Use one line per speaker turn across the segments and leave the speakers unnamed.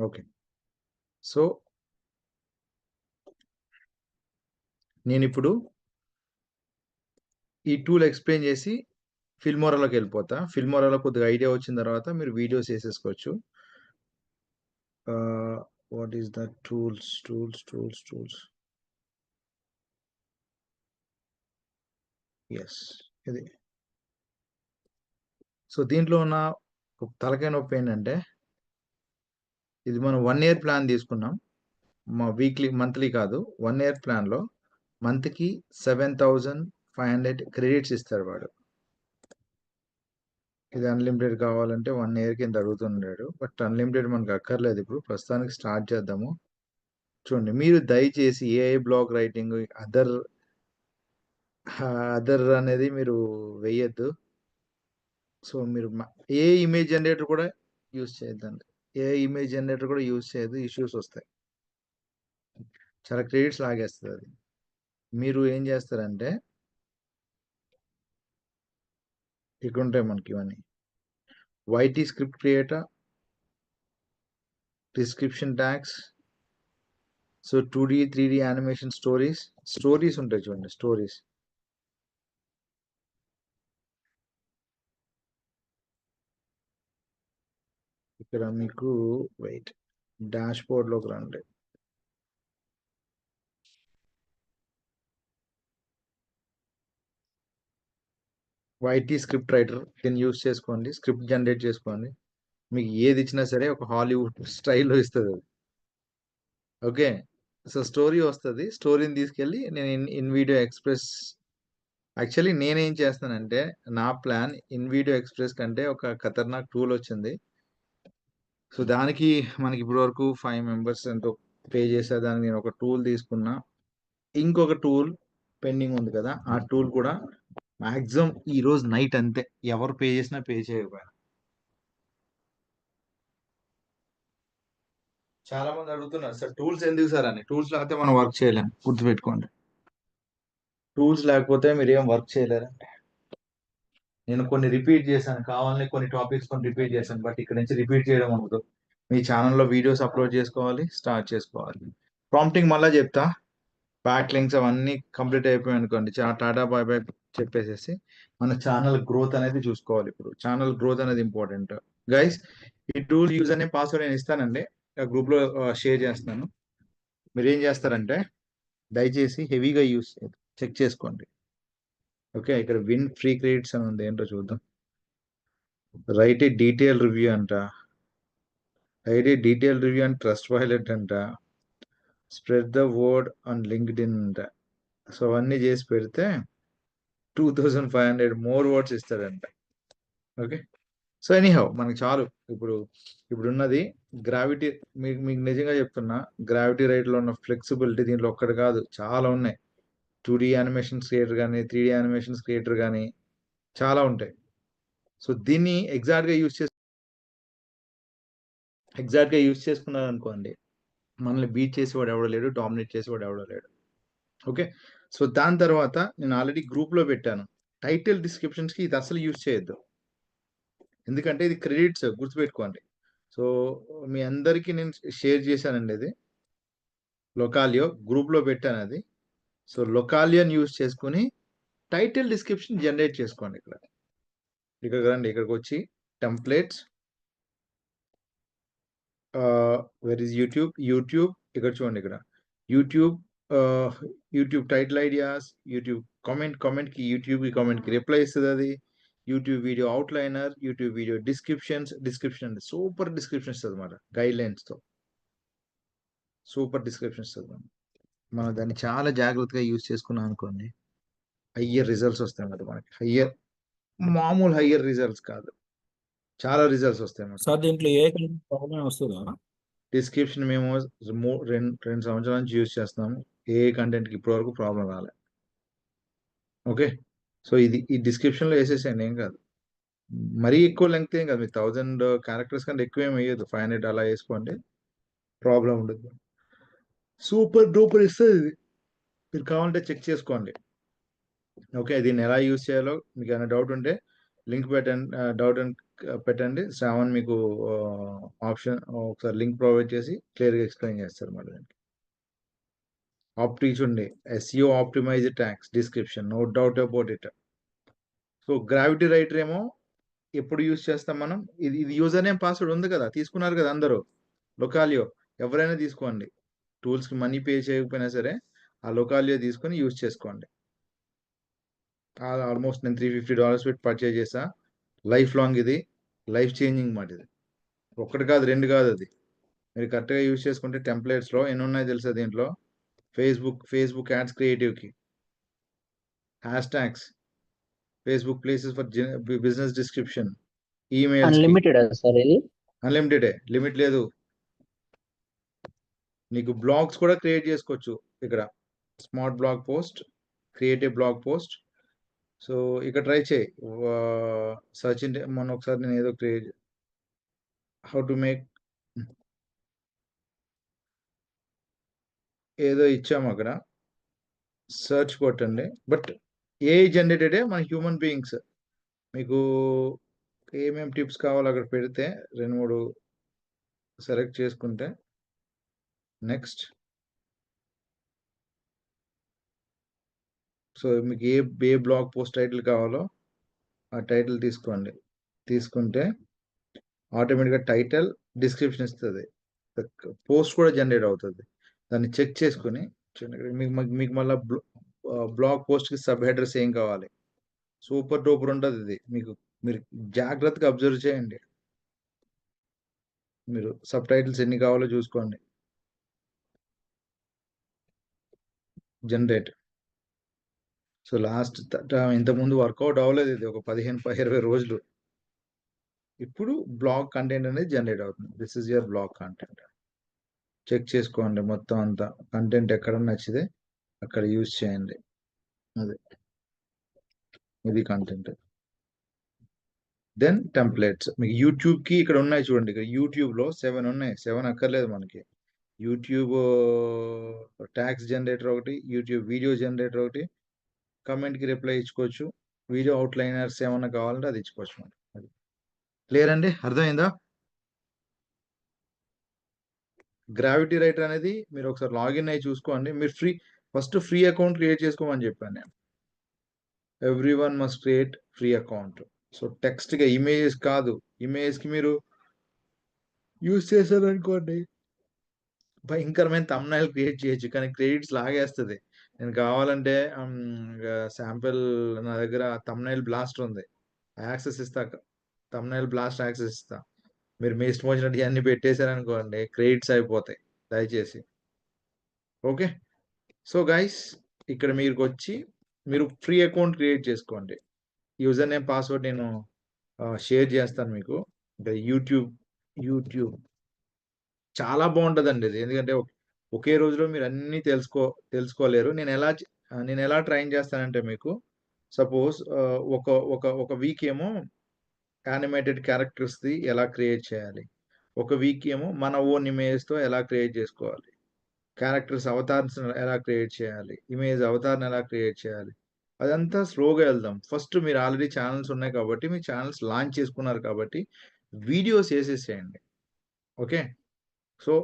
Okay. So నేనిప్పుడు ఈ tool explain చేసి ఫిల్మోరాలోకెళ్ళిపోతా. ఫిల్మోరాలో కొద్దిగా ఐడియా వచ్చిన తర్వాత మీరు వీడియోస్ ఏసేసుకోవచ్చు. What is the tools. Yes. ఇది. సో దీంట్లో ఉన్న తలకాయ నొప్పి ఏంటంటే, ఇది మనం 1 ఇయర్ ప్లాన్ తీసుకున్నాం. మంత్లీ కాదు. 1 ఇయర్ ప్లాన్‌లో మంత్‌కి 7,500 క్రెడిట్స్ ఇస్తాడు వాడు. ఇది అన్‌లిమిటెడ్ కావాలంటే 1 ఇయర్‌కి ఇంత అడుగుతున్నాడు. బట్ అన్‌లిమిటెడ్ మనకు అక్కర్లేదు ఇప్పుడు. ప్రస్తుతానికి స్టార్ట్ చేద్దాము. చూడండి, మీరు దయచేసి ఏఐ బ్లాగ్ రైటింగ్ అదర్ అనేది మీరు వేయొద్దు. సో మీరు ఏ ఇమేజ్ జనరేటర్ కూడా యూజ్ చేయొద్దండి. ఏ ఇమేజ్ జనరేటర్ కూడా యూజ్ చేయొద్దు. ఇష్యూస్ వస్తాయి. చాలా క్రెడిట్స్ లాగేస్తుంది అది. మీరు ఏం చేస్తారంటే, ఇక్కడ ఉంటాయి మనకి ఇవన్నీ. YT script creator, description tags, so 2D 3D animation stories ఉంటాయి చూడండి. స్టోరీస్ ఇక్కడ మీకు వెయిట్ డాష్ బోర్డ్లోకి రండి. వైటీ స్క్రిప్ట్ రైటర్ దీన్ని యూజ్ చేసుకోండి. స్క్రిప్ట్ జనరేట్ చేసుకోండి. మీకు ఏది ఇచ్చినా సరే ఒక హాలీవుడ్ స్టైల్లో ఇస్తుంది అది. ఓకే. సో స్టోరీ వస్తుంది. స్టోరీని తీసుకెళ్ళి నేను ఇన్ వీడియో ఎక్స్ప్రెస్ యాక్చువల్లీ నేనేం చేస్తానంటే, నా ప్లాన్ ఇన్ వీడియో ఎక్స్ప్రెస్ కంటే ఒక ఖతర్నాక్ టూల్ వచ్చింది. సో దానికి మనకి ఇప్పటి వరకు 5 మెంబర్స్ ఎంతో పే చేసే దానికి నేను ఒక టూల్ తీసుకున్నా. ఇంకొక టూల్ పెండింగ్ ఉంది కదా, ఆ టూల్ కూడా మాక్సిమం ఈ రోజు నైట్ అంతే. ఎవరు పే చేసినా పే చేయకపోయినా. చాలా మంది అడుగుతున్నారు, సార్ టూల్స్ ఎందుకు సార్ అని. టూల్స్ లేకపోతే మనం వర్క్ చేయలేం, గుర్తుపెట్టుకోండి. టూల్స్ లేకపోతే మీరు ఏం వర్క్ చేయలేరు. నేను కొన్ని రిపీట్ చేశాను, కావాలని కొన్ని టాపిక్స్ కొన్ని రిపీట్ చేశాను, బట్ ఇక్కడ నుంచి రిపీట్ చేయడం ఉండదు. మీ ఛానల్లో వీడియోస్ అప్లోడ్ చేసుకోవాలి, స్టార్ట్ చేసుకోవాలి. ప్రాంప్టింగ్ మళ్ళీ చెప్తా. బ్యాక్ లింక్స్ అవన్నీ కంప్లీట్ అయిపోయాయి అనుకోండి, టాటా బాయ్ బాయ్ చెప్పేసేసి మన ఛానల్ గ్రోత్ అనేది చూసుకోవాలి. ఇప్పుడు ఛానల్ గ్రోత్ అనేది ఇంపార్టెంట్ గైస్. ఈ టూల్ యూజ్ అనే పాస్వర్డ్ నేను ఇస్తానండి, గ్రూప్ లో షేర్ చేస్తాను. మీరు ఏం చేస్తారంటే, దయచేసి హెవీగా యూస్ చెక్ చేసుకోండి. ఓకే, ఇక్కడ విన్ ఫ్రీ క్రెడిట్స్ అని ఉంది, ఏంటో చూద్దాం. రైట్ ఏ డీటెయిల్ రివ్యూ అంట, అండ్ ట్రస్ట్ వైలెట్ అంట, spread the word on LinkedIn అంట. సో అవన్నీ చేసి పెడితే 2,500 మోర్ వర్డ్స్ ఇస్తాడంట. ఓకే. సో ఎనీహౌ మనకి చాలు. ఇప్పుడున్నది గ్రావిటీ. మీకు నిజంగా చెప్తున్నా, గ్రావిటీ రైట్లో ఉన్న ఫ్లెక్సిబిలిటీ దీంట్లో ఒక్కటి కాదు, చాలా ఉన్నాయి. 2D యానిమేషన్స్ క్రియేటర్ కానీ, 3D యానిమేషన్స్ క్రియేటర్ కానీ చాలా ఉంటాయి. సో దీన్ని ఎగ్జాక్ట్గా యూజ్ చేసుకున్నారు అనుకోండి, మనల్ని బీట్ చేసేవాడు ఎవడో లేడు, డామినేట్ చేసేవాడు ఎవడో లేడు. ఓకే. సో దాని తర్వాత నేను ఆల్రెడీ గ్రూప్లో పెట్టాను, టైటిల్ డిస్క్రిప్షన్స్కి ఇది అసలు యూజ్ చేయొద్దు. ఎందుకంటే ఇది క్రెడిట్స్, గుర్తుపెట్టుకోండి. సో మీ అందరికీ నేను షేర్ చేశానండి, ఇది లొకాలియో గ్రూప్లో పెట్టాను అది. సో లొకాలియోని యూజ్ చేసుకుని టైటిల్ డిస్క్రిప్షన్ జనరేట్ చేసుకోండి. ఇక్కడికి రండి, ఇక్కడికి వచ్చి టెంప్లెట్స్, వెర్ ఇస్ యూట్యూబ్ ఇక్కడ చూడండి. ఇక్కడ YouTube YouTube title ideas, YouTube కామెంట్కి యూట్యూబ్ కామెంట్కి రిప్లై ఇస్తుంది అది. YouTube video outliner, YouTube video description అంటే సూపర్ డిస్క్రిప్షన్ ఇస్తుంది అన్నమాట. గైడ్ లైన్స్తో సూపర్ డిస్క్రిప్షన్ ఇస్తుంది. మనం దాన్ని చాలా జాగ్రత్తగా యూజ్ చేసుకున్నాం అనుకోండి, హయ్యర్ రిజల్ట్స్ వస్తాయి అన్నమాట మనకి. మామూలు హయ్యర్ రిజల్ట్స్ కాదు, చాలా రిజల్ట్స్ వస్తాయి అన్నమాట.
సార్ దీంట్లో ఏ ప్రాబ్లం వస్తుందా?
డిస్క్రిప్షన్ మేము రెండు సంవత్సరాల నుంచి యూజ్ చేస్తున్నాము. ఏ కంటెంట్కి ఇప్పటివరకు ప్రాబ్లం రాలే. ఓకే. సో ఈ డిస్క్రిప్షన్లో వేసేసేయండి, ఏం కాదు. మరీ ఎక్కువ లెంగ్త్ ఏం కాదు, మీరు 1000 క్యారెక్టర్స్ కంటే ఎక్కువ ఏమి వేయదు. 500 అలా వేసుకోండి, ప్రాబ్లం ఉండదు. సూపర్ డూపర్ ఇస్తుంది ఇది, మీరు కావాలంటే చెక్ చేసుకోండి. ఓకే, దీన్ని ఎలా యూజ్ చేయాలో మీకు ఏమైనా డౌట్ ఉంటే లింక్ పెట్టండి, డౌట్ పెట్టండి. శ్రావణ్ మీకు ఆప్షన్ ఒకసారి లింక్ ప్రొవైడ్ చేసి క్లియర్గా ఎక్స్ప్లెయిన్ చేస్తారు మళ్ళీ. ఆప్టీ చూడండి, SEO optimize tags description, no doubt about it. So gravity writer ఏమో ఎప్పుడు యూజ్ చేస్తాం మనం? ఇది యూజర్ నేమ్ పాస్వర్డ్ ఉంది కదా, తీసుకున్నారు కదా అందరూ, లొకాలియో. ఎవరైనా తీసుకోండి, టూల్స్కి మనీ పే చేయకపోయినా సరే ఆ లొకాలియో తీసుకొని యూజ్ చేసుకోండి. ఆల్మోస్ట్ నేను $350 పెట్టి పర్చేజ్ చేసా. లైఫ్ లాంగ్ ఇది, లైఫ్ చేంజింగ్ మాట ఇది. ఒక్కటి కాదు, రెండు కాదు, అది మీరు కరెక్ట్గా యూజ్ చేసుకుంటే టెంప్లెట్స్లో ఎన్ని ఉన్నాయో తెలుసా దీంట్లో? ఫేస్బుక్ యాడ్స్ క్రియేటివ్కి, hash tags, Facebook places for business description, ఈమెయిల్స్కి.
అన్లిమిటెడ్ సార్ ఇది?
అన్లిమిటెడే, లిమిట్ లేదు. నీకు బ్లాగ్స్ కూడా క్రియేట్ చేసుకోవచ్చు ఇక్కడ. Smart blog post, creative blog post. So ఇక్కడ ట్రై చేయి, సర్చ్ మొన్న ఒకసారి నేను ఏదో క్రియేట్, హౌ టు మేక్, ఏదో ఇచ్చాము అక్కడ, సర్చ్ కొట్టండి. బట్ ఏ జనరేటెడే మన హ్యూమన్ బీయింగ్స్. మీకు ఏమేమి టిప్స్ కావాలో అక్కడ పెడితే 2-3 సెలెక్ట్ చేసుకుంటే నెక్స్ట్. సో మీకు ఏ బ్లాగ్ పోస్ట్ టైటిల్ కావాలో ఆ టైటిల్ తీసుకోండి. తీసుకుంటే ఆటోమేటిక్గా టైటిల్, డిస్క్రిప్షన్ ఇస్తుంది, పోస్ట్ కూడా జనరేట్ అవుతుంది. దాన్ని చెక్ చేసుకుని మీకు మళ్ళీ బ్లాగ్ పోస్ట్కి సబ్ హెడర్స్ ఏం కావాలి, సూపర్ డూపర్ ఉంటుంది ఇది. మీరు జాగ్రత్తగా అబ్జర్వ్ చేయండి. మీరు సబ్ టైటిల్స్ ఎన్ని కావాలో చూసుకోండి. జనరేట్. సో లాస్ట్ ఇంతకుముందు వర్కౌట్ అవ్వలేదు ఇది, ఒక 15-20 రోజులు. ఇప్పుడు బ్లాగ్ కంటెంట్ అనేది జనరేట్ అవుతుంది. This is your blog content. Check చేసుకోండి మొత్తం అంతా, కంటెంట్ ఎక్కడ నచ్చితే అక్కడ యూజ్ చేయండి. అదే ఇది కంటెంట్. దెన్ టెంప్లెట్స్ మీకు యూట్యూబ్కి ఇక్కడ ఉన్నాయి చూడండి. ఇక్కడ యూట్యూబ్లో 7 ఉన్నాయి. 7 అక్కర్లేదు మనకి. యూట్యూబ్ ట్యాక్స్ జనరేటర్ ఒకటి, యూట్యూబ్ వీడియో జనరేటర్ ఒకటి, కమెంట్కి రిప్లై ఇచ్చుకోవచ్చు, వీడియో అవుట్లైనర్స్ ఏమన్నా కావాలంటే అది ఇచ్చుకోవచ్చు మనం. అది క్లియర్ అండి, అర్థమైందా? గ్రావిటీ రైటర్ అనేది మీరు ఒకసారి లాగిన్ అయ్యి చూసుకోండి. మీరు ఫస్ట్ ఫ్రీ అకౌంట్ క్రియేట్ చేసుకోమని చెప్పాను నేను. Every one must create free account. So టెక్స్ట్గా ఇమేజెస్ కాదు, ఇమేజ్కి మీరు యూజ్ చేశారనుకోండి భయంకరమైన తమ్నైల్ క్రియేట్ చేయొచ్చు, కానీ క్రెడిట్స్ లాగేస్తుంది. నేను కావాలంటే శాంపిల్ నా దగ్గర తమ్నైల్ బ్లాస్ట్ ఉంది, యాక్సెస్ ఇస్తా, తమ్నైల్ బ్లాస్ట్ యాక్సెస్ ఇస్తా. మీరు మీ ఇష్టం వచ్చినట్టు ఇవన్నీ పెట్టేశారనుకోండి క్రెడిట్స్ అయిపోతాయి, దయచేసి. ఓకే. సో గైస్, ఇక్కడ మీకు వచ్చి మీరు ఫ్రీ అకౌంట్ క్రియేట్ చేసుకోండి. యూజర్ నేమ్ పాస్వర్డ్ నేను షేర్ చేస్తాను మీకు. ఇంకా యూట్యూబ్ చాలా బాగుంటుందండి ఇది. ఎందుకంటే ఒకే రోజులో మీరు అన్నీ తెలుసుకోలేరు. నేను ఎలా ట్రైన్ చేస్తానంటే మీకు సపోజ్ ఒక ఒక ఒక వీక్ ఏమో యానిమేటెడ్ క్యారెక్టర్స్ది ఎలా క్రియేట్ చేయాలి, ఒక వీక్ ఏమో మన ఓన్ ఇమేజ్తో ఎలా క్రియేట్ చేసుకోవాలి, క్యారెక్టర్స్ అవతార్స్ ఎలా క్రియేట్ చేయాలి, ఇమేజ్ అవతార్ని ఎలా క్రియేట్ చేయాలి, అదంతా స్లోగా వెళ్దాం. ఫస్ట్ మీరు ఆల్రెడీ ఛానల్స్ ఉన్నాయి కాబట్టి, మీ ఛానల్స్ లాంచ్ చేసుకున్నారు కాబట్టి వీడియోస్ వేసేసేయండి. ఓకే. సో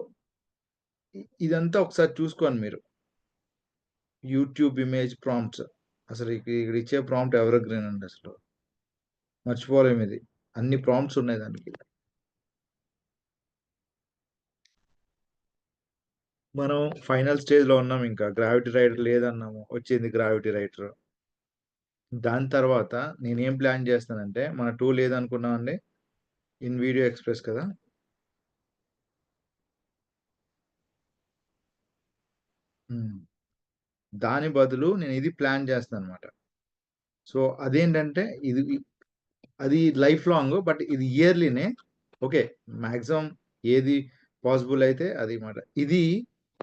ఇదంతా ఒకసారి చూసుకోండి మీరు. యూట్యూబ్ ఇమేజ్ ప్రాంప్ట్స్, అసలు ఇక్కడ ఇచ్చే ప్రాంప్ట్ ఎవర్ గ్రీన్ అండి, అసలు మర్చిపోలేము ఇది. అన్ని ప్రాంప్ట్స్ ఉన్నాయి దానికి. మనం ఫైనల్ స్టేజ్లో ఉన్నాం, ఇంకా గ్రావిటీ రైటర్ లేదన్నాము, వచ్చింది గ్రావిటీ రైటర్. దాని తర్వాత నేనేం ప్లాన్ చేస్తానంటే, మన టూల్ ఏదనుకున్నామండి, ఇన్ వీడియో ఎక్స్ప్రెస్ కదా. దాని బదులు నేను ఇది ప్లాన్ చేస్తాను అనమాట. సో అదేంటంటే అది లైఫ్ లాంగ్, బట్ ఇది ఇయర్లీనే. ఓకే, మ్యాక్సిమం ఏది పాసిబుల్ అయితే అది మాట. ఇది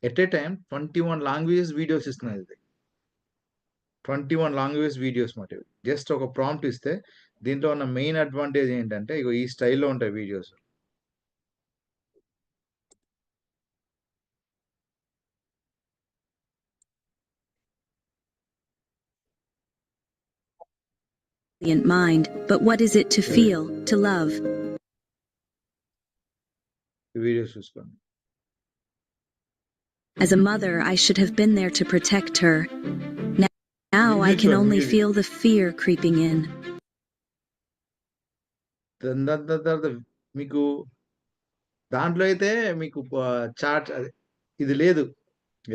at a time 21 languages videos ఇస్తున్నది. ఇది 21 లాంగ్వేజ్ వీడియోస్ మాట. జస్ట్ ఒక ప్రాంప్ట్ ఇస్తే దీంట్లో ఉన్న మెయిన్ అడ్వాంటేజ్ ఏంటంటే, ఇగో ఈ స్టైల్లో ఉంటాయి videos.
mind, but what is it to feel, to love?
ఈ వీడియోస్ చూసుకోండి.
As a mother, I should have been there to protect her. Now I can
Mutual,
only
mutual.
feel the fear creeping in.
తర్వాత మీకు దాంట్లో అయితే మీకు chart ఇది లేదు.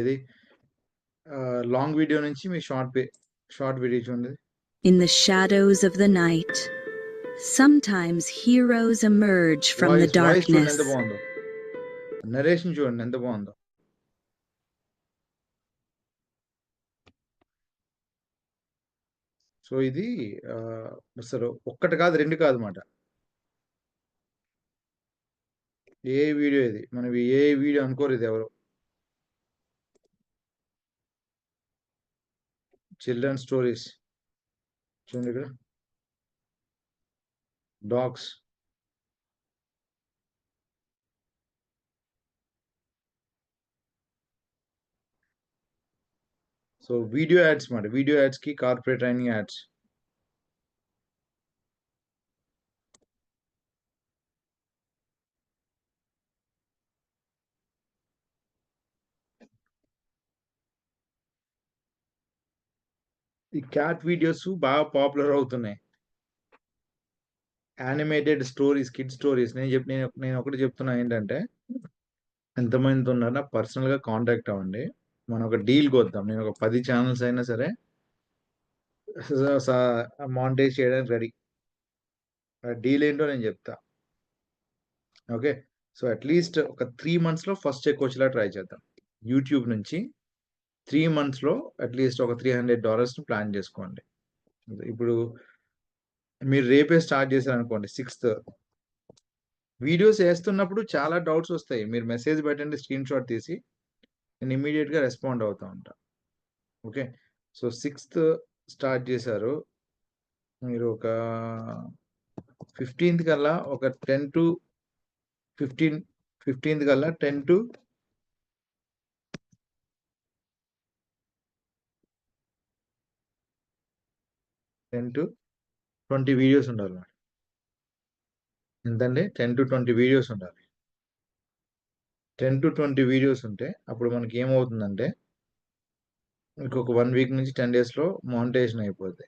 ఇది లాంగ్ వీడియో నుంచి మీ షార్ట్ వీడియో చూడండి.
In the shadows of the night, sometimes heroes emerge from the
voice చూడండి
darkness.
ఎంత బాగుందో. నరేషన్ చూడండి ఎంత బాగుందో. సో ఇది అసలు ఒక్కటి కాదు 2 కాదు మాట. ఏ వీడియో ఇది మనం ఏ వీడియో అనుకోరు ఇది ఎవరు. చిల్డ్రన్ స్టోరీస్ చూడండి ఇక్కడ. డాగ్స్. సో వీడియో యాడ్స్ మాట. వీడియో యాడ్స్ కి కార్పొరేట్ ట్రైనింగ్ యాడ్స్. ఈ క్యాట్ వీడియోస్ బాగా పాపులర్ అవుతున్నాయి. Animated stories, kid stories. నేను ఒకటి చెప్తున్నా ఏంటంటే, ఎంతమంది ఉన్నారో పర్సనల్ గా కాంటాక్ట్ అవ్వండి. మనం ఒక డీల్ కొద్దాం. నేను ఒక 10 ఛానల్స్ అయినా సరే మానిటైజ్ చేయడానికి రెడీ. ఆ డీల్ ఏంటో నేను చెప్తా. ఓకే. సో అట్లీస్ట్ ఒక 3 months లో ఫస్ట్ చెక్ వచ్చేలా ట్రై చేద్దాం. యూట్యూబ్ నుంచి 3 months లో అట్లీస్ట్ ఒక $300 ప్లాన్ చేసుకోండి. ఇప్పుడు మీరు రేపే స్టార్ట్ చేశారనుకోండి 6th వీడియోస్ వేస్తున్నప్పుడు చాలా డౌట్స్ వస్తాయి. మీరు మెసేజ్ పెట్టండి, స్క్రీన్ షాట్ తీసి నేను ఇమీడియట్ గా రెస్పాండ్ అవుతా ఉంటా. ఓకే. సో 6th స్టార్ట్ చేశారు. మీరు ఒక 15th కల్లా ఒక 10 to 15th కల్లా 10 to 20 వీడియోస్ ఉండాలి. ఎంతండి? 10 to 20 వీడియోస్ ఉండాలి. 10 to 20 వీడియోస్ ఉంటే అప్పుడు మనకి ఏమవుతుందంటే, మీకు ఒక 1 week నుంచి 10 days లో మానిటైజేషన్ అయిపోద్ది.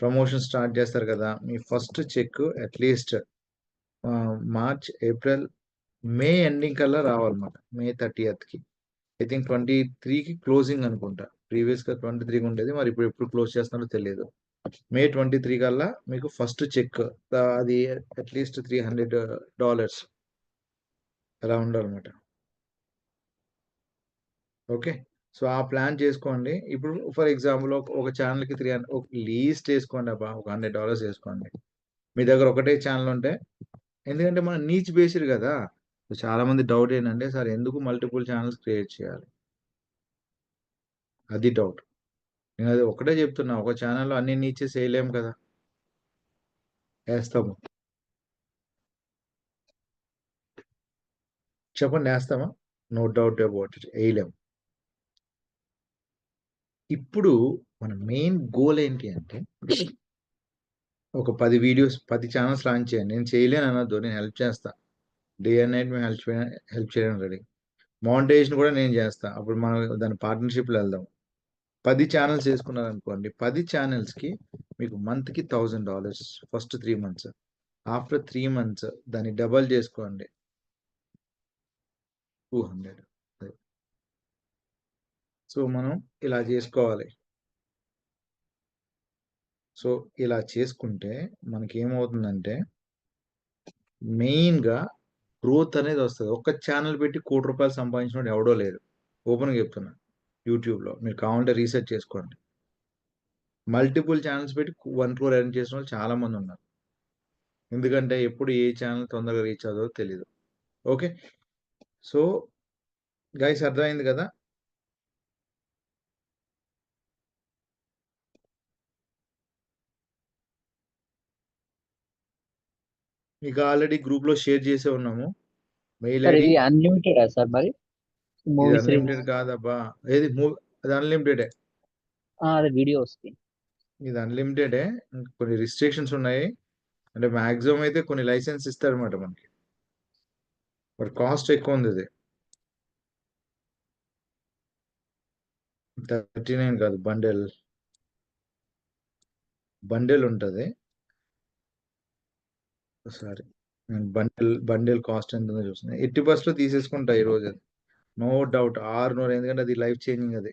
ప్రమోషన్ స్టార్ట్ చేస్తారు కదా. మీ first check at least March, April, May ending కల్లా రావాలన్నమాట. మే 30th కి. ఐ థింక్ 23కి క్లోజింగ్ అనుకుంటా. ప్రీవియస్ గా 23కి ఉండేది. మరి ఇప్పుడు ఎప్పుడు క్లోజ్ చేస్తున్నారో తెలియదు. మే 23 కల్లా మీకు ఫస్ట్ చెక్ అది అట్లీస్ట్ $300 అలా ఉండాలన్నమాట. ఓకే. సో ఆ ప్లాన్ చేసుకోండి. ఇప్పుడు ఫర్ ఎగ్జాంపుల్ ఒక ఛానల్కి 300 లీస్ట్ వేసుకోండి అబ్బా. ఒక $100 వేసుకోండి. మీ దగ్గర ఒకటే ఛానల్ ఉంటే, ఎందుకంటే మనం నీచ్ బేస్డ్ కదా. చాలా మంది డౌట్ ఏంటంటే, సార్ ఎందుకు మల్టిపుల్ ఛానల్స్ క్రియేట్ చేయాలి? అది డౌట్. నేను అది ఒకటే చెప్తున్నా, ఒక ఛానల్లో అన్ని నీచెస్ వేయలేం కదా. వేస్తాము. చెప్పండి, వేస్తామా? No doubt about it. వేయలేము. ఇప్పుడు మన మెయిన్ గోల్ ఏంటి అంటే, ఒక 10 వీడియోస్ 10 ఛానల్స్ లాంచ్ చేయండి. నేను చేయలేను అనొద్దు, నేను హెల్ప్ చేస్తా. డే అండ్ నైట్ మేము హెల్ప్ చేయడానికి రెడీ. మానిటైజేషన్ కూడా నేను చేస్తా. అప్పుడు మనం దాని పార్ట్నర్షిప్లో వెళ్దాం. 10 ఛానల్స్ చేసుకున్నారనుకోండి, 10 ఛానల్స్కి మీకు మంత్కి $1000 ఫస్ట్ 3 months. ఆఫ్టర్ 3 months దాన్ని డబల్ చేసుకోండి, 200. సో మనం ఇలా చేసుకోవాలి. సో ఇలా చేసుకుంటే మనకి ఏమవుతుందంటే, మెయిన్గా గ్రోత్ అనేది వస్తుంది. ఒక్క ఛానల్ పెట్టి ₹1,00,00,000 సంపాదించినోడు ఎవడో లేడు. ఓపెన్గా చెప్తున్నా. యూట్యూబ్లో మీరు కావాలంటే రీసెర్చ్ చేసుకోండి. మల్టిపుల్ ఛానల్స్ పెట్టి 1 crore ఎర్న్ చేసిన వాళ్ళు చాలా మంది ఉన్నారు. ఎందుకంటే ఎప్పుడు ఏ ఛానల్ తొందరగా రీచ్ అవుతుందో తెలియదు. ఓకే. సో గైస్ అర్థమైంది కదా. మీకు ఆల్రెడీ గ్రూప్ లో షేర్ చేసే ఉన్నాము. Mail
sir
ID.
ఇది అన్లిమిటెడ్ సార్ మరి
ఇది
మూవీస్
అన్లిమిటెడ్ కాదబ్బా. ఏది అది అన్లిమిటెడ్.
అది వీడియోస్ కి
ఇది అన్లిమిటెడే. కొన్ని రిస్ట్రిక్షన్స్ ఉన్నాయి. అంటే మాక్సిమం అయితే కొన్ని లైసెన్స్ ఇస్తారనమాట మనకి. బట్ కాస్ట్ ఎక్కువ ఉంది ఇది. 39 కాదు, బండెల్ ఉంటుంది. సారీ, నేను బండిల్ కాస్ట్ ఎంత ఉందో చూస్తున్నా. 80% తీసేసుకుంటా ఈ రోజు. No doubt, 600. ఎందుకంటే అది లైఫ్ చేంజింగ్. అది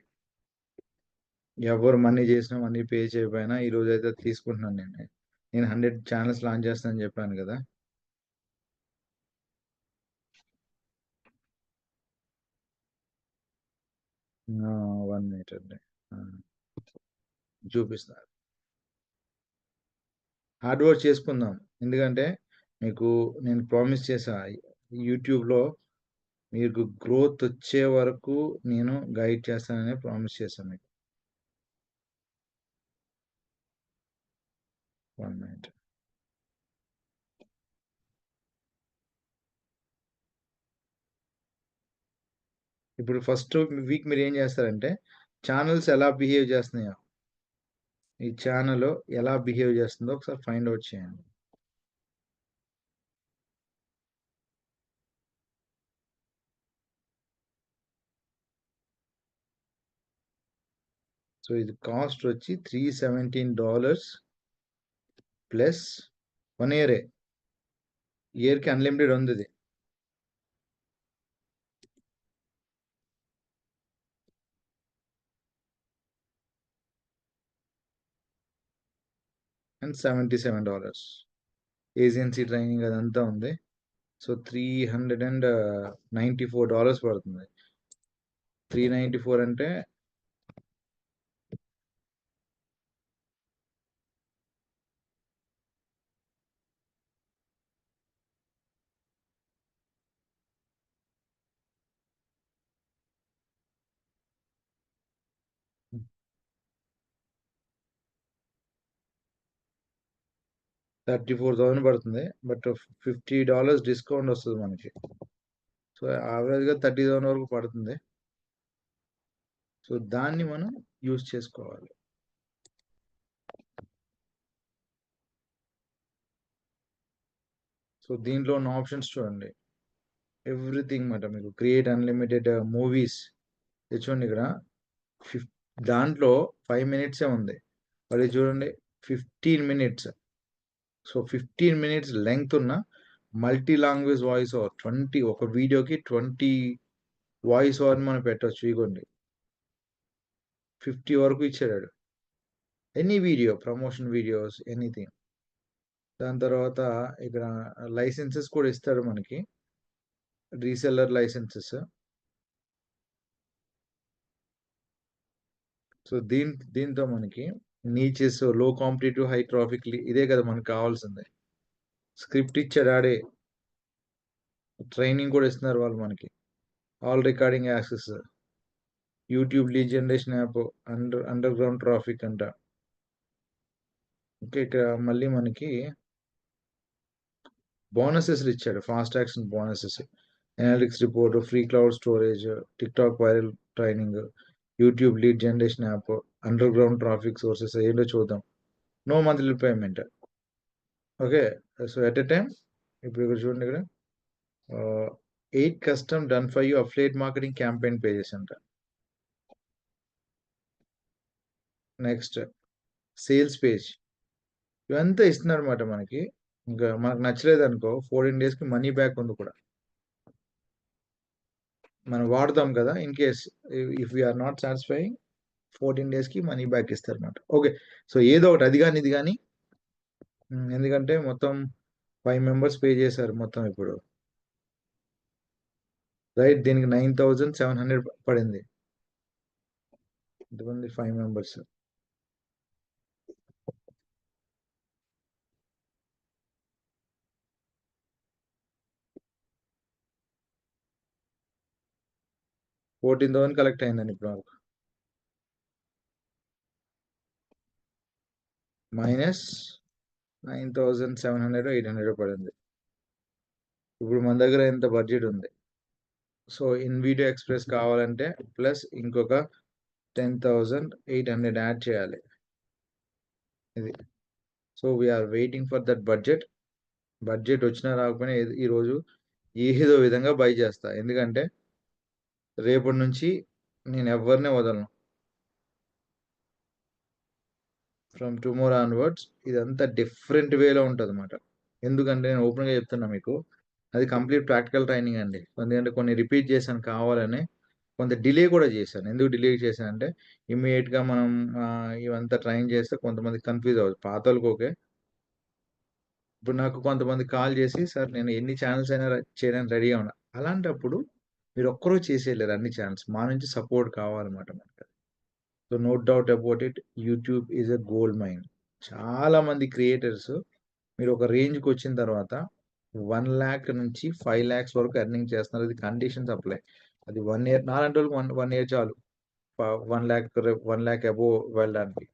ఎవరు మనీ చేసినా మనీ పే చేయకపోయినా ఈ రోజు అయితే తీసుకుంటున్నాను నేను 100 ఛానల్స్ లాంచ్ చేస్తానని చెప్పాను కదా. వన్ మినిట్ అండి, చూపిస్తున్నారు. హార్డ్ వర్క్ చేసుకుందాం. ఎందుకంటే మీకు నేను ప్రామిస్ చేశా, యూట్యూబ్లో మీకు గ్రోత్ వచ్చే వరకు నేను గైడ్ చేస్తానని ప్రామిస్ చేశాను మీకు. 1 మినిట్. ఇప్పుడు ఫస్ట్ వీక్ మీరు ఏం చేస్తారంటే, ఛానల్స్ ఎలా బిహేవ్ చేస్తున్నాయో, ఈ ఛానల్ ఎలా బిహేవ్ చేస్తుందో ఒకసారి ఫైండ్ అవుట్ చేయండి. సో ఇది కాస్ట్ వచ్చి $317 ప్లస్ 1 ఇయరే. ఇయర్కి అన్లిమిటెడ్ ఉంది ఇది. అండ్ $77 ఏజెన్సీ ట్రైనింగ్ అదంతా ఉంది. సో $394 పడుతుంది. 394 అంటే $34,000 పడుతుంది. బట్ $50 డిస్కౌంట్ వస్తుంది మనకి. సో యావరేజ్గా 30,000 వరకు పడుతుంది. సో దాన్ని మనం యూజ్ చేసుకోవాలి. సో దీంట్లో ఉన్న ఆప్షన్స్ చూడండి, ఎవ్రీథింగ్ మాట. మీకు క్రియేట్ అన్లిమిటెడ్ మూవీస్ చూడండి ఇక్కడ. దాంట్లో 5 మినిట్సే ఉంది. అది చూడండి 15 మినిట్స్. సో 15 మినిట్స్ లెంగ్త్ ఉన్న మల్టీ లాంగ్వేజ్ వాయిస్ ఓవర్ 20, ఒక వీడియోకి 20 వాయిస్ ఓవర్ మనం పెట్టవచ్చు. ఇగోండి 50 వరకు ఇచ్చాడు. Any video, promotion videos, anything. దాని తర్వాత ఇక్కడ లైసెన్సెస్ కూడా ఇస్తాడు మనకి, రీసెల్లర్ లైసెన్సెస్. సో దీంతో మనకి నీచెస్, లో కాంపిటేటివ్, హై ట్రాఫిక్, ఇదే కదా మనకు కావాల్సిందే. స్క్రిప్ట్ ఇచ్చాడు ఆడే, ట్రైనింగ్ కూడా ఇస్తున్నారు వాళ్ళు మనకి. All recording access, YouTube lead generation app, underground traffic అంట. ఓకే, ఇక్కడ మళ్ళీ మనకి బోనసెస్ ఇచ్చాడు, fast action bonuses, analytics report, free cloud storage, TikTok viral training, YouTube lead generation app, underground traffic sources. ఏంటో చూద్దాం. No monthly payment. Okay, so at a time ఇప్పుడు ఇక్కడ చూడండి, ఇక్కడ 8 custom done for you affiliate marketing campaign pages అంట. Next sales page, ఇవంతా ఇస్తున్నారు అనమాట మనకి. ఇంకా మనకు నచ్చలేదు అనుకో, 14 డేస్కి మనీ బ్యాక్ ఉంది కూడా. మనం వాడతాం కదా, in case if we are not satisfying 14 డేస్కి మనీ బ్యాక్ ఇస్తారు అనమాట. ఓకే, సో ఏదో ఒకటి, అది కానీ ఇది కానీ. ఎందుకంటే మొత్తం 5 మెంబర్స్ పే చేశారు మొత్తం ఇప్పుడు, రైట్. దీనికి 9,700 పడింది. ఎంతమంది? 5 మెంబర్స్. $14,000 కలెక్ట్ అయిందండి ఇప్పుడు వరకు. మైనస్ 9,700, 800 పడింది. ఇప్పుడు మన దగ్గర ఎంత బడ్జెట్ ఉంది? సో ఇన్ వీడియో ఎక్స్ప్రెస్ కావాలంటే ప్లస్ ఇంకొక 10,800 యాడ్ చేయాలి. ఇది. So we are waiting for that budget. Budget వచ్చినా రాకపోయినా ఈరోజు ఏదో విధంగా బై చేస్తా. ఎందుకంటే రేపటి నుంచి నేను ఎవరిని వదలను. ఫ్రమ్ టుమారో ఆన్వర్డ్స్ ఇదంతా డిఫరెంట్ వేలో ఉంటుంది అనమాట. ఎందుకంటే నేను ఓపెన్గా చెప్తున్నా మీకు, అది కంప్లీట్ ప్రాక్టికల్ ట్రైనింగ్ అండి. ఎందుకంటే కొన్ని రిపీట్ చేశాను కావాలని, కొంత డిలే కూడా చేశాను. ఎందుకు డిలే చేశాను అంటే ఇమ్మీడియట్గా మనం ఇవంతా ట్రైన్ చేస్తే కొంతమంది కన్ఫ్యూజ్ అవ్వచ్చు. పాత వాళ్ళకి ఓకే. ఇప్పుడు నాకు కొంతమంది కాల్ చేసి, సార్ నేను ఎన్ని ఛానల్స్ అయినా చేయడానికి రెడీగా ఉన్నా. అలాంటప్పుడు మీరు ఒక్కరూ చేసేయలేరు అన్ని ఛానల్స్. మా నుంచి సపోర్ట్ కావాలన్నమాట మనకి. So no doubt about it, YouTube is a gold mine. చాలా మంది క్రియేటర్స్ మీరు ఒక రేంజ్కి వచ్చిన తర్వాత 1 lakh నుంచి 5 lakhs వరకు ఎర్నింగ్ చేస్తున్నారు. ఇది కండిషన్స్ అప్లై. అది 1 year, నాలంటి వాళ్ళకి 1 year చాలు 1 lakh అబోవ్ వెళ్ళడానికి.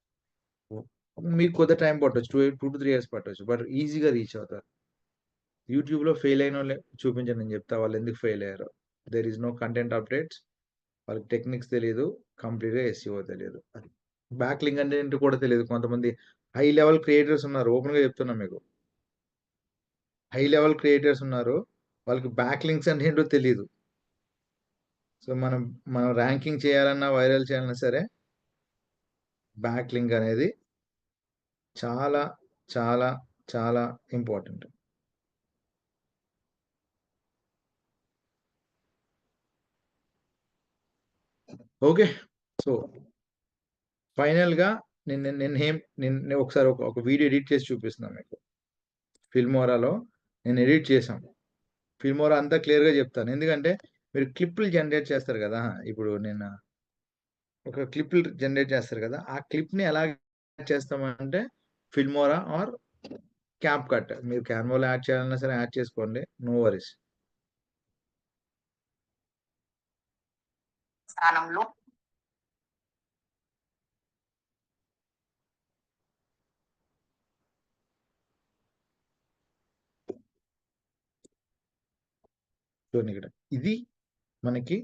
మీకు కొద్ది టైం పట్టొచ్చు, 2 to 3 years పట్టొచ్చు, బట్ ఈజీగా రీచ్ అవుతారు. యూట్యూబ్లో ఫెయిల్ అయిన వాళ్ళే చూపించండి, నేను చెప్తా వాళ్ళు ఎందుకు ఫెయిల్ అయ్యారో. There is no content updates, వాళ్ళకి టెక్నిక్స్ తెలియదు, కంప్లీట్గా ఎస్ఈఓ తెలియదు, అది బ్యాక్ లింక్ అంటే ఏంటి కూడా తెలియదు. కొంతమంది హై లెవెల్ క్రియేటర్స్ ఉన్నారు, ఓపెన్గా చెప్తున్నా మీకు, హై లెవెల్ క్రియేటర్స్ ఉన్నారు, వాళ్ళకి బ్యాక్ లింక్స్ అంటే ఏంటో తెలియదు. సో మనం ర్యాంకింగ్ చేయాలన్నా వైరల్ చేయాలన్నా సరే బ్యాక్ లింక్ అనేది చాలా చాలా చాలా ఇంపార్టెంట్. ఓకే, సో ఫైనల్గా నేను ఒకసారి ఒక వీడియో ఎడిట్ చేసి చూపిస్తున్నాను మీకు. ఫిల్మోరాలో నేను ఎడిట్ చేశాను. ఫిల్మోరా అంతా క్లియర్గా చెప్తాను, ఎందుకంటే మీరు క్లిప్లు జనరేట్ చేస్తారు కదా. ఇప్పుడు నేను ఒక క్లిప్లు జనరేట్ చేస్తారు కదా, ఆ క్లిప్ని ఎలా చేస్తామంటే ఫిల్మోరా ఆర్ క్యాప్ కట్. మీరు క్యాన్వాలో యాడ్ చేయాలన్నా సరే యాడ్ చేసుకోండి, నో వరీస్.
స్థానంలో
చూడండి ఇక్కడ, ఇది మనకి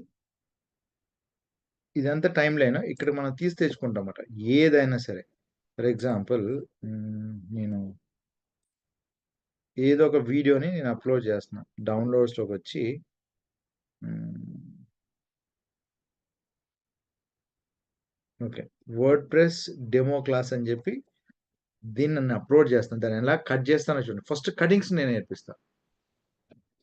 ఇదంతా టైం లైన్. ఇక్కడ మనం తీసి తెచ్చుకుంటాం అన్నమాట ఏదైనా సరే. ఫర్ ఎగ్జాంపుల్ నేను ఏదో ఒక వీడియోని నేను అప్లోడ్ చేస్తున్నా, డౌన్లోడ్స్లోకి వచ్చి okay word press demo class అని చెప్పి దీన్ని నన్ను అప్లోడ్ చేస్తాను. దాన్ని ఎలా కట్ చేస్తానో చూడండి. ఫస్ట్ కటింగ్స్ నేను నేర్పిస్తాను.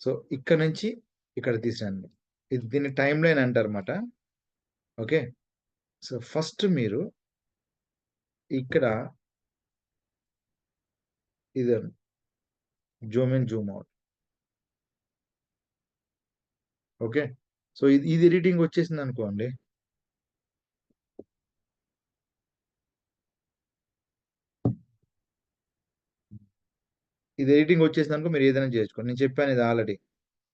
సో ఇక్కడ నుంచి ఇక్కడ తీసాను, ఇది దీన్ని టైం లైన్ అంటారు అన్నమాట. ఓకే, సో ఫస్ట్ మీరు ఇక్కడ ఇది Zoom in Zoom out. Okay, so ఇది ఎడిటింగ్ వచ్చేసింది అనుకోండి. ఇది ఎడిటింగ్ వచ్చేసింది అనుకో, మీరు ఏదైనా చేసుకోండి. నేను చెప్పాను ఇది ఆల్రెడీ,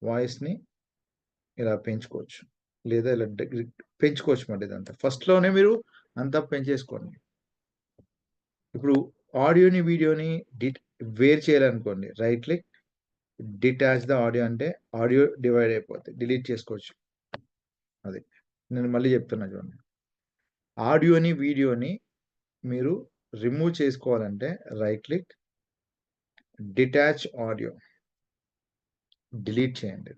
వాయిస్ని ఇలా పెంచుకోవచ్చు లేదా ఇలా పెంచుకోవచ్చు మాట. ఇదంతా ఫస్ట్లోనే మీరు అంతా పెంచేసుకోండి. ఇప్పుడు ఆడియోని వీడియోని వేరు చేయాలనుకోండి, right click detach the audio అంటే ఆడియో డివైడ్ అయిపోతుంది, డిలీట్ చేసుకోవచ్చు. అది నేను మళ్ళీ చెప్తున్నా చూడండి. ఆడియోని వీడియోని మీరు రిమూవ్ చేసుకోవాలంటే right click detach audio, delete చేయండి.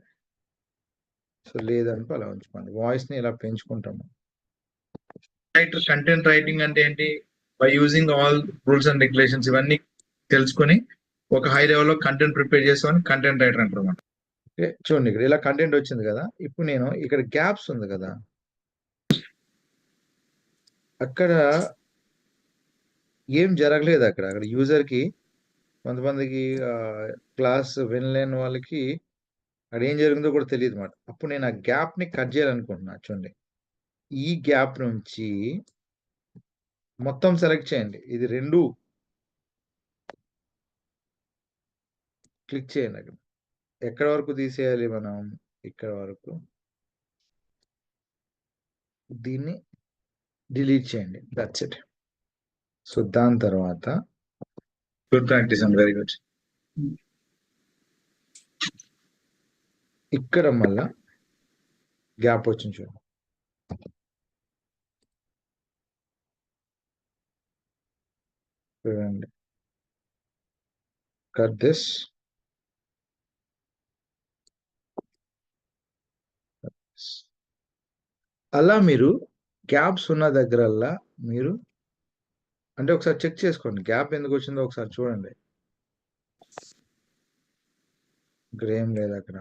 సో లేదనుకో అలా ఉంచుకోండి. వాయిస్ని ఇలా పెంచుకుంటాము. కంటెంట్ రైటింగ్ అంటే ఏంటి? By using all rules and regulations ఇవన్నీ తెలుసుకొని ఒక హై లెవెల్లో కంటెంట్ ప్రిపేర్ చేస్తామని కంటెంట్ రైటర్ అంటారు అన్నమాట. చూడండి ఇక్కడ ఇలా కంటెంట్ వచ్చింది కదా. ఇప్పుడు నేను ఇక్కడ గ్యాప్స్ ఉంది కదా, అక్కడ ఏం జరగలేదు. అక్కడ యూజర్కి కొంతమందికి క్లాస్ వినలేని వాళ్ళకి అక్కడ ఏం జరిగిందో కూడా తెలియదు అన్నమాట. అప్పుడు నేను ఆ గ్యాప్ని కట్ చేయాలనుకుంటున్నా. చూడండి, ఈ గ్యాప్ నుంచి మొత్తం సెలెక్ట్ చేయండి. ఇది రెండు క్లిక్ చేయండి. అక్కడ ఎక్కడ వరకు తీసేయాలి మనం? ఇక్కడ వరకు. దీన్ని డిలీట్ చేయండి, దట్స్ ఇట్. సో దాని తర్వాత good practice and very good. ఇక్కడ మళ్ళా గ్యాప్ వచ్చింది చూడండి. చూడండి, కట్ దిస్. అలా మీరు గ్యాప్స్ ఉన్న దగ్గరల్లా మీరు అంటే ఒకసారి చెక్ చేసుకోండి, గ్యాప్ ఎందుకు వచ్చిందో ఒకసారి చూడండి. ఇక్కడ ఏం లేదు అక్కడ.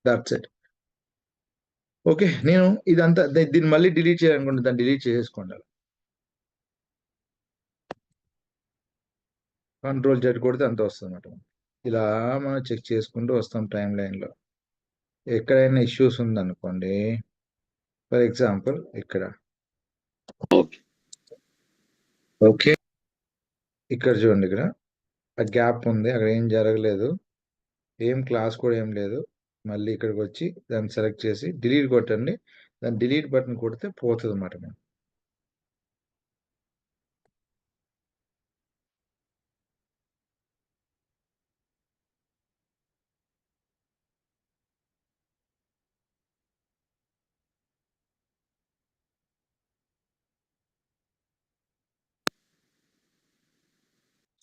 That's it. ఓకే, నేను ఇదంతా దీన్ని మళ్ళీ డిలీట్ చేయాలనుకుంటే దాన్ని డిలీట్ చేసేసుకోండి. కంట్రోల్ జెడ్ కొడితే అంత వస్తుంది అన్నమాట. ఇలా మనం చెక్ చేసుకుంటూ వస్తాం టైం లైన్లో. ఎక్కడైనా ఇష్యూస్ ఉందనుకోండి, ఫర్ ఎగ్జాంపుల్ ఇక్కడ ఓకే, ఇక్కడ చూడండి, ఇక్కడ ఆ గ్యాప్ ఉంది, అక్కడ ఏం జరగలేదు, ఏం క్లాస్ కూడా ఏం లేదు. మళ్ళీ ఇక్కడికి వచ్చి దాన్ని సెలెక్ట్ చేసి డిలీట్ కొట్టండి. దాన్ని డిలీట్ బటన్ కొడితే పోతుంది అన్నమాట. మనం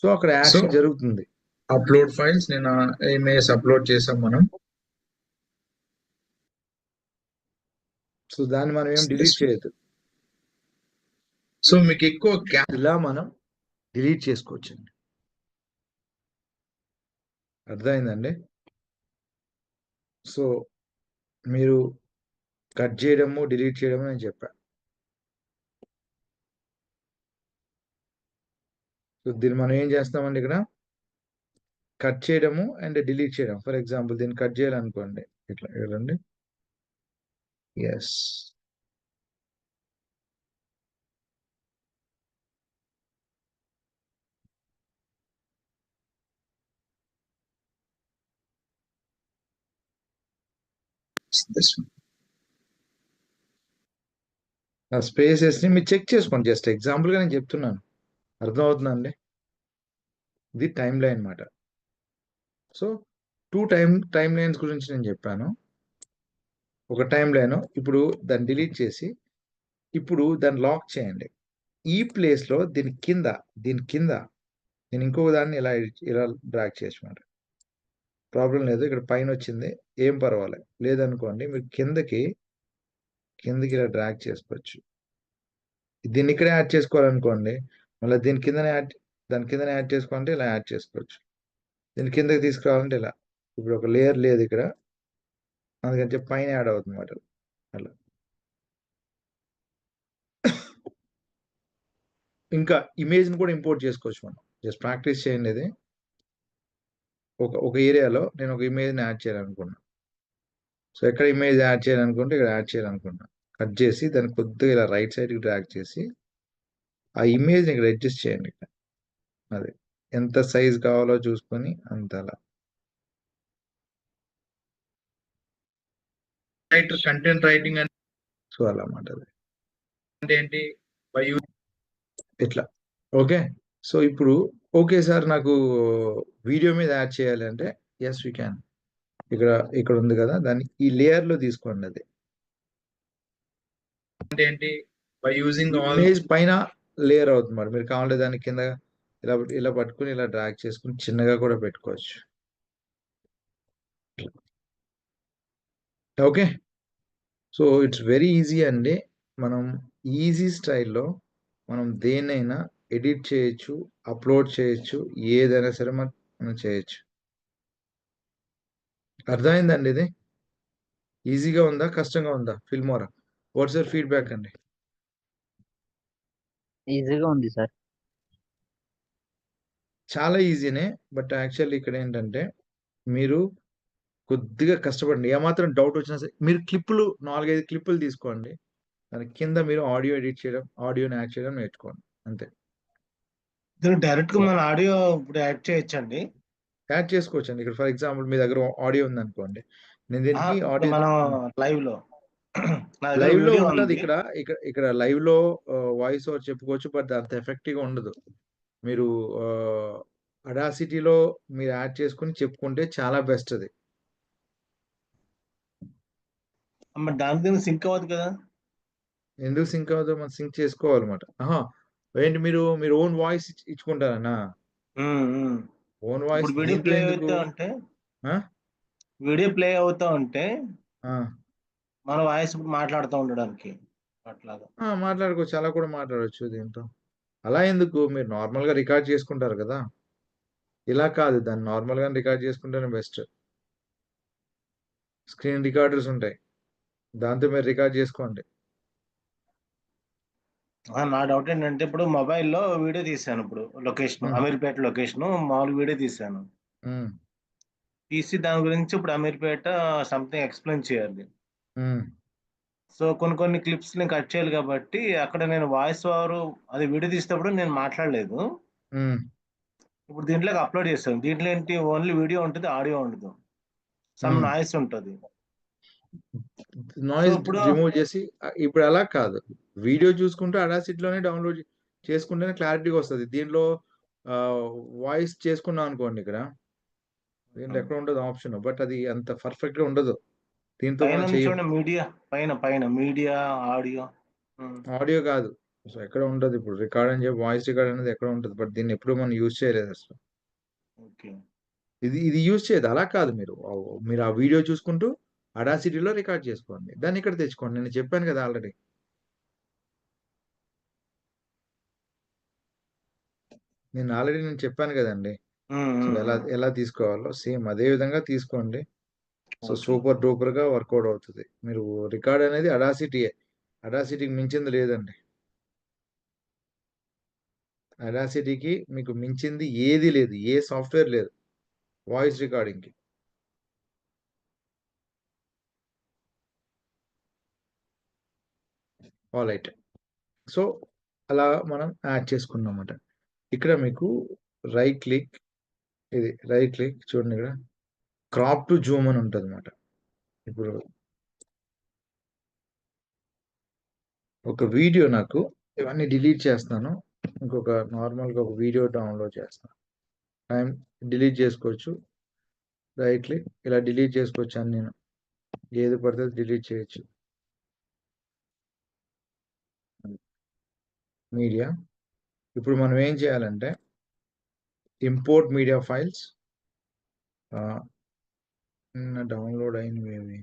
సో అక్కడ యాక్షన్ జరుగుతుంది. అప్లోడ్ ఫైల్స్, నేను ఇమేజ్ అప్లోడ్ చేసాం మనం. సో దాన్ని మనం ఏం డిలీట్ చేయొద్దు. సో మీకు ఎక్కువ ఇలా మనం డిలీట్ చేసుకోవచ్చండి. అర్థమైందండి? సో మీరు కట్ చేయడము, డిలీట్ చేయడము నేను చెప్పాను. సో దీన్ని మనం ఏం చేస్తామండి, ఇక్కడ కట్ చేయడము అండ్ డిలీట్ చేయడం. ఫర్ ఎగ్జాంపుల్ దీన్ని కట్ చేయాలనుకోండి, ఇట్లా చూడండి. ఎస్, ఆ స్పేసెస్ ని మీరు చెక్ చేసుకోండి. జస్ట్ ఎగ్జాంపుల్ గా నేను చెప్తున్నాను, అర్థమవుతుందండి? ఇది టైం లైన్ అన్నమాట. సో టూ టైం లైన్స్ గురించి నేను చెప్పాను. ఒక టైం లైన్, ఇప్పుడు దాన్ని డిలీట్ చేసి ఇప్పుడు దాన్ని లాక్ చేయండి. ఈ ప్లేస్ లో దీని కింద నేను ఇంకొక దాన్ని ఇలా డ్రాగ్ చేసినమాట. ప్రాబ్లం లేదు, ఇక్కడ పైన వచ్చింది, ఏం పర్వాలేదు. లేదనుకోండి మీరు కిందకి ఇలా డ్రాగ్ చేసుకోవచ్చు. దీన్ని ఇక్కడే యాడ్ చేసుకోవాలనుకోండి, మళ్ళీ దాని కిందనే యాడ్ చేసుకోవాలంటే ఇలా యాడ్ చేసుకోవచ్చు. దీని కిందకి తీసుకురావాలంటే ఇలా. ఇప్పుడు ఒక లేయర్ లేదు ఇక్కడ, అందుకని చెప్పి పైన యాడ్ అవుతుంది అన్నమాట. అలా ఇంకా ఇమేజ్ని కూడా ఇంపోర్ట్ చేసుకోవచ్చు మనం. జస్ట్ ప్రాక్టీస్ చేయండి. ఇది ఒక ఏరియాలో నేను ఒక ఇమేజ్ని యాడ్ చేయాలనుకున్నా. సో ఎక్కడ ఇమేజ్ యాడ్ చేయాలనుకుంటే ఇక్కడ యాడ్ చేయాలనుకున్నా. కట్ చేసి దాన్ని కొద్దిగా ఇలా రైట్ సైడ్కి డ్రాగ్ చేసి ఆ ఇమేజ్ని ఇక్కడ అడ్జస్ట్ చేయండి. ఇక్కడ అది ఎంత సైజ్ కావాలో చూసుకొని అంత అలా. కంటెంట్ రైటింగ్ అంటే సో అలా అన్నమాట. అది అంటే ఏంటి, ఇట్లా. ఓకే, సో ఇప్పుడు ఓకే సార్, నాకు వీడియో మీద యాడ్ చేయాలి అంటే ఎస్ వీ క్యాన్. ఇక్కడ ఉంది కదా, దాన్ని ఈ లేయర్ లో తీసుకోండి. అది అంటే ఏంటి, బై యూజింగ్ ఇమేజ్ పైన లేయర్ అవుతుంది మరి. మీరు కావాలంటే దాని కింద ఇలా పట్టుకుని ఇలా డ్రాగ్ చేసుకుని చిన్నగా కూడా పెట్టుకోవచ్చు. Okay, so it's very easy అండి. మనం ఈజీ స్టైల్లో మనం దేన్నైనా ఎడిట్ చేయొచ్చు, అప్లోడ్ చేయొచ్చు, ఏదైనా సరే మనం చేయొచ్చు. అర్థమైందండి? ఇది ఈజీగా ఉందా, కష్టంగా ఉందా? ఫిల్మోరా, వాట్స్ యువర్ ఫీడ్బ్యాక్ అండి?
ఈజీగా ఉంది సార్.
చాలా ఈజీనే, బట్ యాక్చువల్లీ ఇక్కడ ఏంటంటే మీరు కొద్దిగా కష్టపడండి. ఏమాత్రం డౌట్ వచ్చినా సరే మీరు 4-5 క్లిప్పులు తీసుకోండి. దాని కింద మీరు ఆడియో ఎడిట్ చేయడం, ఆడియోని యాడ్ చేయడం నేర్చుకోండి. అంతే.
డైరెక్ట్ గా మన ఆడియో ఇప్పుడు యాడ్ చేయొచ్చండి.
యాడ్ చేసుకోవచ్చండి. ఇక్కడ ఫర్ ఎగ్జాంపుల్ మీ దగ్గర ఆడియో ఉంది అనుకోండి, నేను దీనికి ఆడియో
మనం లైవ్ లో
ఉన్నది ఇక్కడ లైవ్ లో వాయిస్ ఓవర్ చెప్పుకోవచ్చు, బట్ అంత ఎఫెక్టివ్ గా ఉండదు. మీరు అడాసిటీలో మీరు యాడ్ చేసుకుని చెప్పుకుంటే చాలా బెస్ట్. అది
మరి దాని కింద సింక్ అవ్వదు కదా.
ఎందుకు సింక్ అవుతుందో మనం సింక్ చేసుకోవాలన్నమాట. ఏంటి మీరు ఓన్ వాయిస్ ఇచ్చుకుంటారనా?
ఉమ్, ఉమ్.
ఓన్ వాయిస్
ఇప్పుడు వీడియో
దీంట్లో
ప్లే
ఎందుకు?
అవుతా ఉంటే
ఆ?
వీడియో ప్లే అవుతా ఉంటే
ఆ.
మన వాయిస్ మాట్లాడుతూ ఉండడానికి అట్లాగా.
మాట్లాడుకోవచ్చు, అలా కూడా మాట్లాడవచ్చు దీంతో. అలా ఎందుకు, మీరు నార్మల్గా రికార్డ్ చేసుకుంటారు కదా, ఇలా కాదు, దాన్ని నార్మల్గా రికార్డ్ చేసుకుంటేనే బెస్ట్. స్క్రీన్ రికార్డర్స్ ఉంటాయి, దాంతో మీరు రికార్డ్ చేసుకోండి.
నా డౌట్ ఏంటంటే ఇప్పుడు మొబైల్లో వీడియో తీసాను, ఇప్పుడు లొకేషన్
ఉమ్,
అమీర్పేట లొకేషన్ మామూలు వీడియో తీసాను.
ఉమ్,
తీసి దాని గురించి ఇప్పుడు అమీర్పేట సంథింగ్ ఎక్స్ప్లెయిన్ చేయాలి.
ఉమ్,
సో కొన్ని కొన్ని క్లిప్స్ నేను కట్ చేయాలి కాబట్టి అక్కడ నేను వాయిస్ ఓవర్ అది వీడియో తీసేటప్పుడు నేను మాట్లాడలేదు.
ఉమ్.
ఇప్పుడు దీంట్లోకి అప్లోడ్ చేస్తాను. దీంట్లో ఏంటి, ఓన్లీ వీడియో ఉంటుంది, ఆడియో ఉండదు, సమ్ నాయిస్ ఉంటుంది. సో
నాయిస్
ఇప్పుడు
రిమూవ్ చేసి ఇప్పుడు అలా కాదు, వీడియో చూసుకుంటూ అడాసిటీలోనే డౌన్లోడ్ చేసుకుంటేనే క్లారిటీగా వస్తుంది. దీంట్లో వాయిస్ చేసుకున్నాం అనుకోండి, దీంట్లో ఎక్కడ ఉండదు ఆప్షన్, బట్ అది అంత పర్ఫెక్ట్ గా ఉండదు, దీంతో
పైన
మనం
ఉంది
చెయ్యం.
చూడండి, మీడియా పైన పైన మీడియా ఆడియో.
ఆడియో కాదు, సో ఎక్కడ ఉండదు. ఇప్పుడు రికార్డ్ అని చెప్పి వాయిస్ రికార్డ్ అనేది ఎక్కడ ఉంటుంది, బట్ దీన్ని ఎప్పుడు మనం యూజ్ చేయలేదు అసలు.
ఓకే.
ఇది యూజ్ చేయదు. అలా కాదు, మీరు ఆ వీడియో చూసుకుంటూ అడాసిటీలో రికార్డ్ చేసుకోండి, దాన్ని ఇక్కడ తెచ్చుకోండి. నేను చెప్పాను కదా ఆల్రెడీ. నేను చెప్పాను కదండి. సో ఎలా తీసుకోవాలో సేమ్ అదే విధంగా తీసుకోండి. So
okay.
సూపర్ డూపర్ గా వర్కౌట్ అవుతుంది. మీరు రికార్డ్ అనేది అడాసిటీకి మించింది లేదండి. అడాసిటీకి మీకు మించింది ఏది లేదు, ఏ సాఫ్ట్వేర్ లేదు వాయిస్ రికార్డింగ్ కి. ఆల్రైట్. సో అలా మనం యాడ్ చేసుకున్నాం అన్నమాట. ఇక్కడ మీకు రైట్ క్లిక్ చూడండి, ఇక్కడ క్రాప్ టు జూమ్ అని ఉంటుంది అన్నమాట. ఇప్పుడు ఒక వీడియో నాకు ఇవన్నీ డిలీట్ చేస్తాను, ఇంకొక నార్మల్గా ఒక వీడియో డౌన్లోడ్ చేస్తాను. టైం డిలీట్ చేసుకోవచ్చు, రైట్ క్లిక్ ఇలా డిలీట్ చేసుకోవచ్చు అని, నేను ఏది పడితే డిలీట్ చేయొచ్చు. మీడియా, ఇప్పుడు మనం ఏం చేయాలంటే ఇంపోర్ట్ మీడియా ఫైల్స్, డౌన్లోడ్ అయినవి.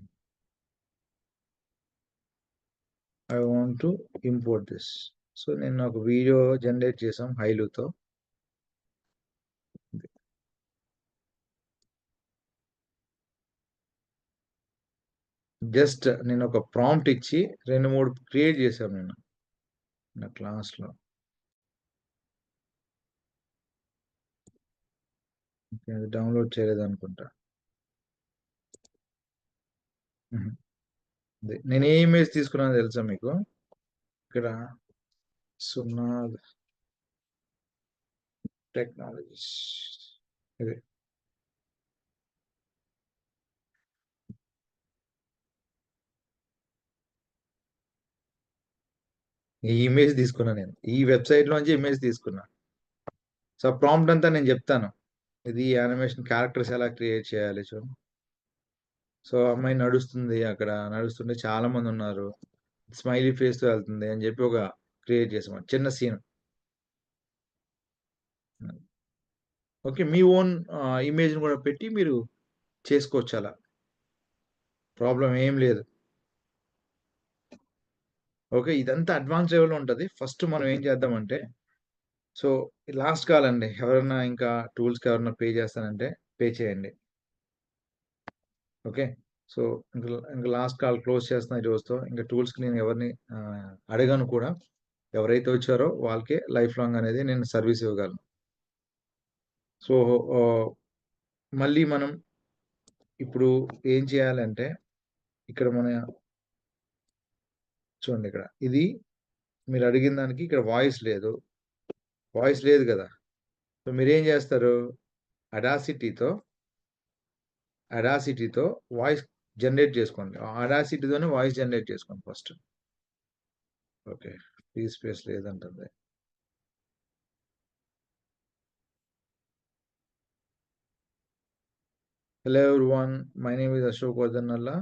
I want to import this. So నేను ఒక వీడియో జనరేట్ చేసాం హైలుతో. జస్ట్ నేను ఒక ప్రాంప్ట్ ఇచ్చి 2-3 క్రియేట్ చేశాను నేను నా క్లాస్లో. అది డౌన్లోడ్ చేయలేదు అనుకుంటా. నేను ఏ ఇమేజ్ తీసుకున్నానో తెలుసా మీకు? ఇక్కడ 0 టెక్నాలజీస్, ఇది ఈ ఇమేజ్ తీసుకున్నా, నేను ఈ వెబ్సైట్ లోంచి ఇమేజ్ తీసుకున్నా. సో ప్రాంప్ట్ అంతా నేను చెప్తాను, ఇది యానిమేషన్ క్యారెక్టర్స్ ఎలా క్రియేట్ చేయాలి చూడండి. సో అమ్మాయి నడుస్తుంది, అక్కడ నడుస్తుంటే చాలా మంది ఉన్నారు, స్మైలీ ఫేస్ తో వెళ్తుంది అని చెప్పి ఒక క్రియేట్ చేసాం చిన్న సీన్. ఓకే, మీ ఓన్ ఇమేజ్ కూడా పెట్టి మీరు చేసుకోవచ్చు, అలా ప్రాబ్లం ఏం లేదు. ఓకే, ఇదంతా అడ్వాన్స్ లెవెల్లో ఉంటుంది. ఫస్ట్ మనం ఏం చేద్దామంటే, సో లాస్ట్ కాల్ అండి, ఎవరైనా ఇంకా టూల్స్కి ఎవరైనా పే చేస్తానంటే పే చేయండి. ఓకే, సో ఇంకా లాస్ట్ కాల్ క్లోజ్ చేస్తున్నా ఈ రోజుతో. ఇంకా టూల్స్కి నేను ఎవరిని అడగను కూడా. ఎవరైతే వచ్చారో వాళ్ళకే లైఫ్ లాంగ్ అనేది నేను సర్వీస్ ఇవ్వగలను. సో మళ్ళీ మనం ఇప్పుడు ఏం చేయాలంటే, ఇక్కడ మన చూడండి, ఇక్కడ ఇది మీరు అడిగిన దానికి ఇక్కడ వాయిస్ లేదు కదా. సో మీరేం చేస్తారు, అడాసిటీతో వాయిస్ జనరేట్ చేసుకోండి. అడాసిటీతోనే వాయిస్ జనరేట్ చేసుకోండి ఫస్ట్. ఓకే, ఫ్రీ స్పేస్ లేదంటుంది. Hello everyone, my name is Ashok Vardhanalla.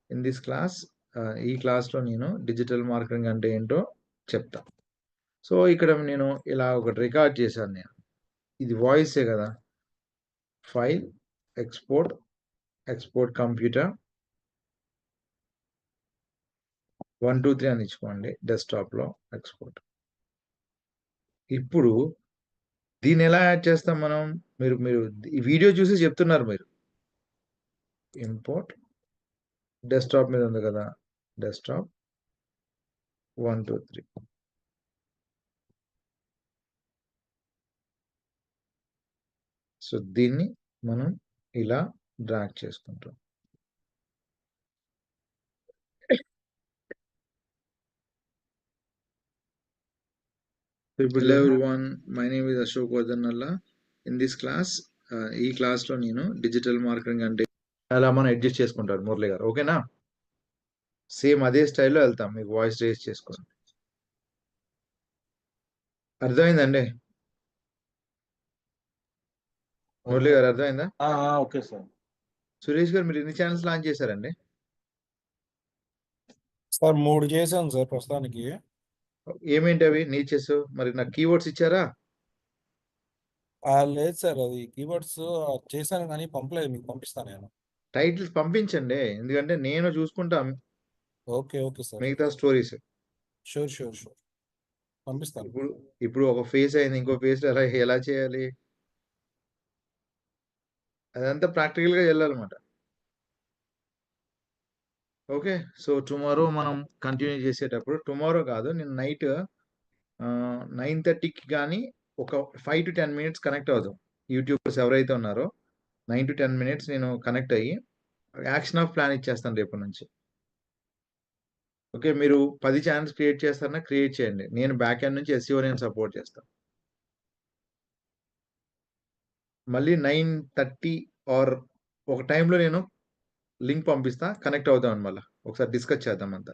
In this class, ఈ క్లాస్లో నేను డిజిటల్ మార్కెటింగ్ అంటే ఏంటో చెప్తా. సో ఇక్కడ నేను ఇలా ఒకటి రికార్డ్ చేశాను నేను. ఇది వాయిసే కదా. ఫైల్ ఎక్స్పోర్ట్ కంప్యూటర్ 1 2 3 అని ఇచ్చుకోండి. డెస్క్టాప్లో ఎక్స్పోర్ట్. ఇప్పుడు దీన్ని ఎలా యాడ్ చేస్తాం మనం? మీరు ఈ వీడియో చూసి చెప్తున్నారు మీరు. ఇంపోర్ట్ డెస్క్టాప్ మీద ఉంది కదా, డెస్క్టాప్ 1 2 3. సో దీన్ని మనం ఇలా డ్రాగ్ చేసుకుంటాం. Hello everyone, my name is Ashok Vardhanalla. In this class, ఈ క్లాస్లో నేను డిజిటల్ మార్కెటింగ్ అంటే అలా మనం అడ్జస్ట్ చేసుకుంటారు మురళి గారు. ఓకేనా? సేమ్ అదే స్టైల్లో వెళ్తాం. మీకు వాయిస్ రేస్ చేసుకోండి. అర్థమైందండి మురళి గారు? అర్థమైందా?
Okay sir.
సురేష్ గారు మీరు ఎన్ని ఛానల్స్ లాంచ్ చేశారండి?
సార్ 3 చేశాను సార్ ప్రస్తుతానికి.
ఏమేంటి అవి నీచెస్? మరి నాకు కీవర్డ్స్ ఇచ్చారా?
లేదు సార్, అది కీవర్డ్స్ చేశాను కానీ పంపలేదు, మీకు పంపిస్తాను నేను.
టైటిల్స్ పంపించండి, ఎందుకంటే నేను చూసుకుంటా
ఓకే సార్,
మిగతా స్టోరీస్.
షూర్ పంపిస్తాను.
ఇప్పుడు ఒక ఫేస్ అయింది, ఇంకో ఫేస్ ఎలా చేయాలి అదంతా ప్రాక్టికల్ గా వెళ్ళాలన్నమాట. ఓకే, సో టుమారో మనం కంటిన్యూ చేసేటప్పుడు, టుమారో కాదు, నేను నైట్ 9:30కి కానీ ఒక 5 to 10 minutes కనెక్ట్ అవుదాం. యూట్యూబర్స్ ఎవరైతే ఉన్నారో 9 to 10 minutes నేను కనెక్ట్ అయ్యి యాక్షన్ ఆఫ్ ప్లాన్ ఇచ్చేస్తాను రేపటి నుంచి. ఓకే, మీరు 10 ఛానల్స్ క్రియేట్ చేస్తారన్నా క్రియేట్ చేయండి. నేను బ్యాక్ ఎండ్ నుంచి SEO నేను సపోర్ట్ చేస్తాను. మళ్ళీ 9:30 ఆర్ ఒక టైంలో నేను లింక్ పంపిస్తా, కనెక్ట్ అవుతామని మళ్ళీ ఒకసారి డిస్కస్ చేద్దాం అంతా.